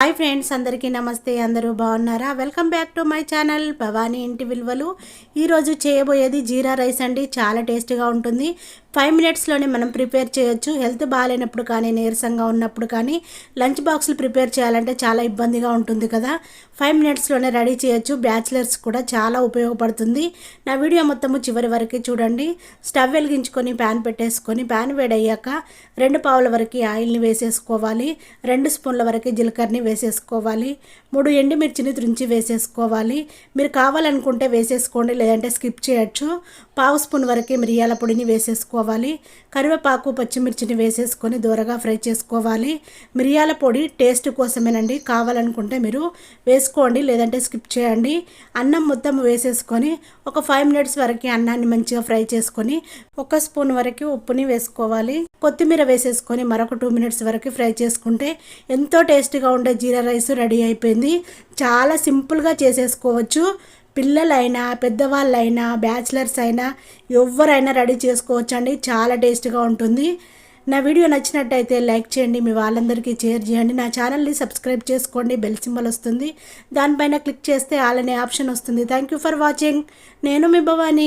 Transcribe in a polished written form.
Hi friends, అందరికీ నమస్తే. అందరూ బాగున్నారా? Welcome back to my channel Bhavani ఇంటి విలువలు. ఈరోజు చేయబోయేది జీరా రైస్ అండి. చాలా టేస్టీగా ఉంటుంది. 5 మినిట్స్లోనే మనం ప్రిపేర్ చేయొచ్చు. హెల్త్ బాగాలేనప్పుడు కానీ, నీరసంగా ఉన్నప్పుడు కానీ, లంచ్ బాక్సులు ప్రిపేర్ చేయాలంటే చాలా ఇబ్బందిగా ఉంటుంది కదా. 5 మినిట్స్లోనే రెడీ చేయొచ్చు. బ్యాచిలర్స్ కూడా చాలా ఉపయోగపడుతుంది. నా వీడియో మొత్తము చివరి వరకు చూడండి. స్టవ్ వెలిగించుకొని ప్యాన్ పెట్టేసుకొని, ప్యాన్ వేడయ్యాక 2 పావుల వరకు ఆయిల్ని వేసేసుకోవాలి. 2 స్పూన్ల వరకు జీలకర్రని వేసేసుకోవాలి. 3 ఎండుమిర్చిని తుంచి వేసేసుకోవాలి. మీరు కావాలనుకుంటే వేసేసుకోండి, లేదంటే స్కిప్ చేయొచ్చు. 1/2 స్పూన్ వరకు మిరియాల పొడిని వేసేసుకోవాలి. కరివేపాకు, పచ్చిమిర్చిని వేసేసుకొని దూరగా ఫ్రై చేసుకోవాలి. మిరియాల పొడి టేస్ట్ కోసమేనండి, కావాలనుకుంటే మీరు వేసుకోండి, లేదంటే స్కిప్ చేయండి. అన్నం మొత్తం వేసేసుకొని ఒక 5 మినిట్స్ వరకు అన్నాన్ని మంచిగా ఫ్రై చేసుకొని 1 స్పూన్ వరకు ఉప్పుని వేసుకోవాలి. కొత్తిమీర వేసేసుకొని మరొక 2 మినిట్స్ వరకు ఫ్రై చేసుకుంటే ఎంతో టేస్టీగా ఉండే జీరా రైస్ రెడీ అయిపోయింది. చాలా సింపుల్గా చేసేసుకోవచ్చు. పిల్లలైనా, పెద్దవాళ్ళైనా, బ్యాచిలర్స్ అయినా ఎవరైనా రెడీ చేసుకోవచ్చు అండి. చాలా టేస్టీగా ఉంటుంది. నా వీడియో నచ్చినట్టయితే లైక్ చేయండి, మీ వాళ్ళందరికీ షేర్ చేయండి. నా ఛానల్ని సబ్స్క్రైబ్ చేసుకోండి. బెల్ సింబల్ వస్తుంది, దానిపైన క్లిక్ చేస్తే ఆల్ అనే ఆప్షన్ వస్తుంది. Thank you for watching. నేను మీ భవానీ.